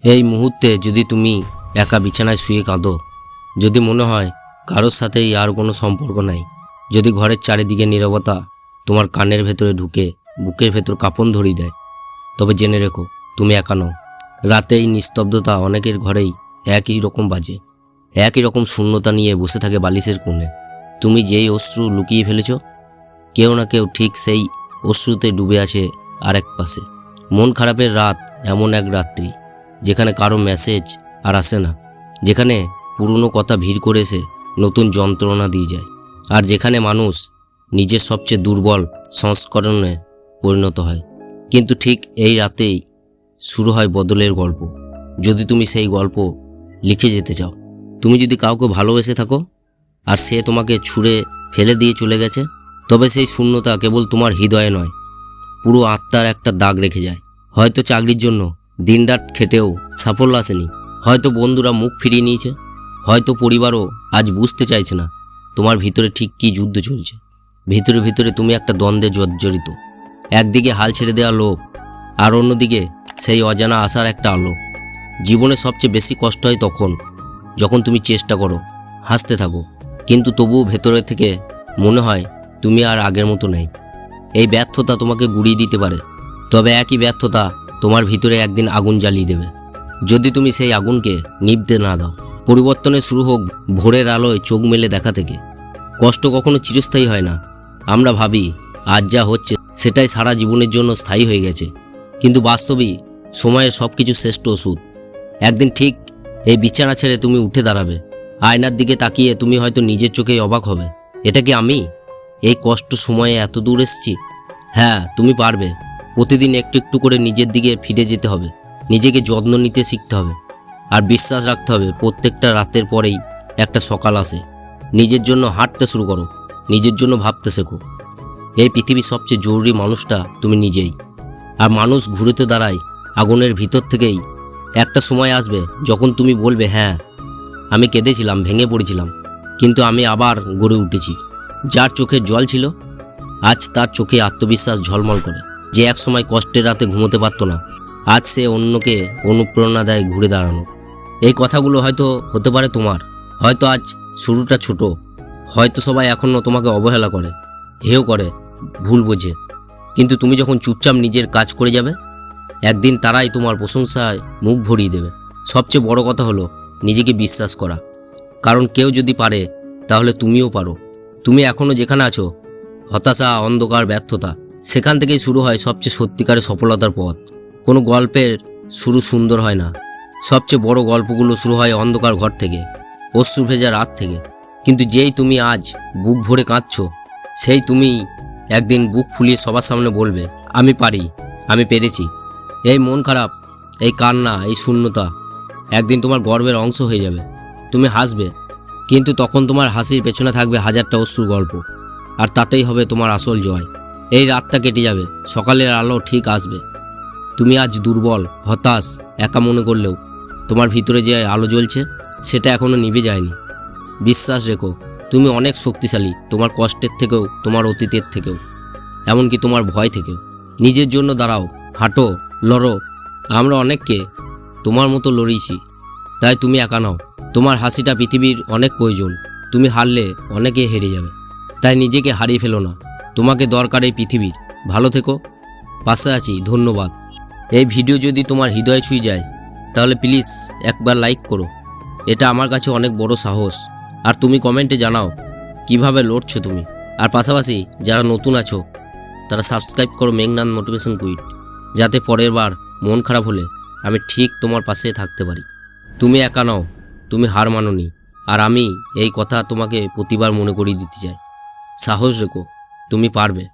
এই মুহূর্তে যদি তুমি একা বিছানায় শুয়ে কাঁদো, যদি মনে হয় কারোর সাথেই আর কোনো সম্পর্ক নাই, যদি ঘরের চারিদিকে নীরবতা তোমার কানের ভেতরে ঢুকে বুকের ভেতর কাঁপন ধরিয়ে দেয়, তবে জেনে রেখো তুমি একা নও। রাতে এই নিস্তব্ধতা অনেকের ঘরেই একই রকম বাজে, একই রকম শূন্যতা নিয়ে বসে থাকে বালিশের কোণে। তুমি যেই অশ্রু লুকিয়ে ফেলেছ, কেউ না কেউ ঠিক সেই অশ্রুতে ডুবে আছে আরেক পাশে। মন খারাপের রাত এমন এক রাত্রি যেখানে কারো মেসেজ আর আসে না, যেখানে পুরনো কথা ভিড় করে এসে নতুন যন্ত্রণা দিয়ে যায়, আর যেখানে মানুষ নিজের সবচেয়ে দুর্বল সংস্করণে পরিণত হয়। কিন্তু ঠিক এই রাতেই শুরু হয় বদলের গল্প। যদি তুমি সেই গল্প লিখে যেতে চাও, তুমি যদি কাউকে ভালোবেসে থাকো আর সে তোমাকে ছুঁড়ে ফেলে দিয়ে চলে গেছে, তবে সেই শূন্যতা কেবল তোমার হৃদয়ে নয়, পুরো আত্মার একটা দাগ রেখে যায়। হয়তো চাকরির জন্য দিনরাত খেটেও সাফল্য আসেনি, হয়তো বন্ধুরা মুখ ফিরিয়ে নিয়েছে, হয়তো পরিবারও আজ বুঝতে চাইছে না তোমার ভিতরে ঠিক কী যুদ্ধ চলছে। ভিতরে ভিতরে তুমি একটা দ্বন্দ্বে জর্জরিত, একদিকে হাল ছেড়ে দেওয়া লোক, আর অন্যদিকে সেই অজানা আশার একটা আলো। জীবনে সবচেয়ে বেশি কষ্ট হয় তখন যখন তুমি চেষ্টা করো, হাসতে থাকো, কিন্তু তবুও ভেতরে থেকে মনে হয় তুমি আর আগের মতো নেই। এই ব্যর্থতা তোমাকে গুড়িয়ে দিতে পারে, তবে একই ব্যর্থতা তোমার ভিতরে একদিন আগুন জ্বালিয়ে দেবে, যদি তুমি সেই আগুনকে নিভতে না দাও। পরিবর্তনের শুরু হোক ভোরের আলোয় চোখ মেলে দেখা থেকে। কষ্ট কখনো চিরস্থায়ী হয় না। আমরা ভাবি আজ যা হচ্ছে সেটাই সারা জীবনের জন্য স্থায়ী হয়ে গেছে, কিন্তু বাস্তবেই সময়ের সব কিছু শ্রেষ্ঠ ওষুধ। একদিন ঠিক এই বিছানা ছেড়ে তুমি উঠে দাঁড়াবে, আয়নার দিকে তাকিয়ে তুমি হয়তো নিজের চোখেই অবাক হবে, এটা কি আমি? এই কষ্ট সময়ে এত দূর এসেছি। হ্যাঁ, তুমি পারবে। প্রতিদিন একটু একটু করে নিজের দিকে ফিরে যেতে হবে, নিজেকে যত্ন নিতে শিখতে হবে, আর বিশ্বাস রাখতে হবে প্রত্যেকটা রাতের পরেই একটা সকাল আসে। নিজের জন্য হাঁটতে শুরু করো, নিজের জন্য ভাবতে শেখো। এই পৃথিবীর সবচেয়ে জরুরি মানুষটা তুমি নিজেই। আর মানুষ ঘুরেতে দাঁড়ায় আগুনের ভিতর থেকেই। একটা সময় আসবে যখন তুমি বলবে, হ্যাঁ আমি কেঁদেছিলাম, ভেঙে পড়েছিলাম, কিন্তু আমি আবার গড়ে উঠেছি। যার চোখে জল ছিল আজ তার চোখে আত্মবিশ্বাস ঝলমল করে। যে এক সময় কষ্টের রাতে ঘুমোতে পারতো না, আজ সে অন্যকে অনুপ্রেরণা দেয় ঘুরে দাঁড়ানো। এই কথাগুলো হয়তো হতে পারে তোমার, হয়তো আজ শুরুটা ছোট, হয়তো সবাই এখনও তোমাকে অবহেলা করে, হেয় করে, ভুল বোঝে, কিন্তু তুমি যখন চুপচাপ নিজের কাজ করে যাবে, একদিন তারাই তোমার প্রশংসায় মুখ ভরিয়ে দেবে। সবচেয়ে বড় কথা হলো নিজেকে বিশ্বাস করা, কারণ কেউ যদি পারে তাহলে তুমিও পারো। তুমি এখনও যেখানে আছো, হতাশা, অন্ধকার, ব্যর্থতা, সেখান থেকেই শুরু হয় সবচেয়ে সত্যিকারের সফলতার পথ। কোনো গল্পের শুরু সুন্দর হয় না, সবচেয়ে বড় গল্পগুলো শুরু হয় অন্ধকার ঘর থেকে, অশ্রু ভেজা রাত থেকে। কিন্তু যেই তুমি আজ বুক ভরে কাঁদছো, সেই তুমি একদিন বুক ফুলিয়ে সবার সামনে বলবে, আমি পারি, আমি পেরেছি। এই মন খারাপ, এই কান্না, এই শূন্যতা একদিন তোমার গর্বের অংশ হয়ে যাবে। তুমি হাসবে, কিন্তু তখন তোমার হাসির পেছনে থাকবে হাজারটা অশ্রুর গল্প, আর তাতেই হবে তোমার আসল জয়। এই রাতটা কেটে যাবে, সকালের আলো ঠিক আসবে। তুমি আজ দুর্বল, হতাশ, একা মনে করলেও তোমার ভিতরে যে আলো জ্বলছে সেটা এখনও নিভে যায়নি। বিশ্বাস রেখো, তুমি অনেক শক্তিশালী, তোমার কষ্টের থেকেও, তোমার অতীতের থেকেও, এমনকি তোমার ভয় থেকেও। নিজের জন্য দাঁড়াও, হাঁটো, লড়ো। আমরা অনেককে তোমার মতো লড়িয়েছি, তাই তুমি একা নাও। তোমার হাসিটা পৃথিবীর অনেক প্রয়োজন, তুমি হারলে অনেকে হেরে যাবে, তাই নিজেকে হারিয়ে ফেলো না। তোমাকে দরকার এই পৃথিবীর। ভালো থেকো, পাশে আছি। ধন্যবাদ। এই ভিডিও যদি তোমার হৃদয় ছুঁয়ে যায় তাহলে প্লিজ একবার লাইক করো, এটা আমার কাছে অনেক বড় সাহস। আর তুমি কমেন্টে জানাও কিভাবে লড়ছো তুমি। আর পাশাপাশি যারা নতুন আছো তারা সাবস্ক্রাইব করো মেঘনাদ মোটিভেশন কুইট, যাতে পরের বার মন খারাপ হলে আমি ঠিক তোমার পাশে থাকতে পারি। তুমি একা নাও, তুমি হার মানোনি, আর আমি এই কথা তোমাকে প্রতিবার মনে করিয়ে দিতে চাই। সাহস রেখো, তুমি পারবে।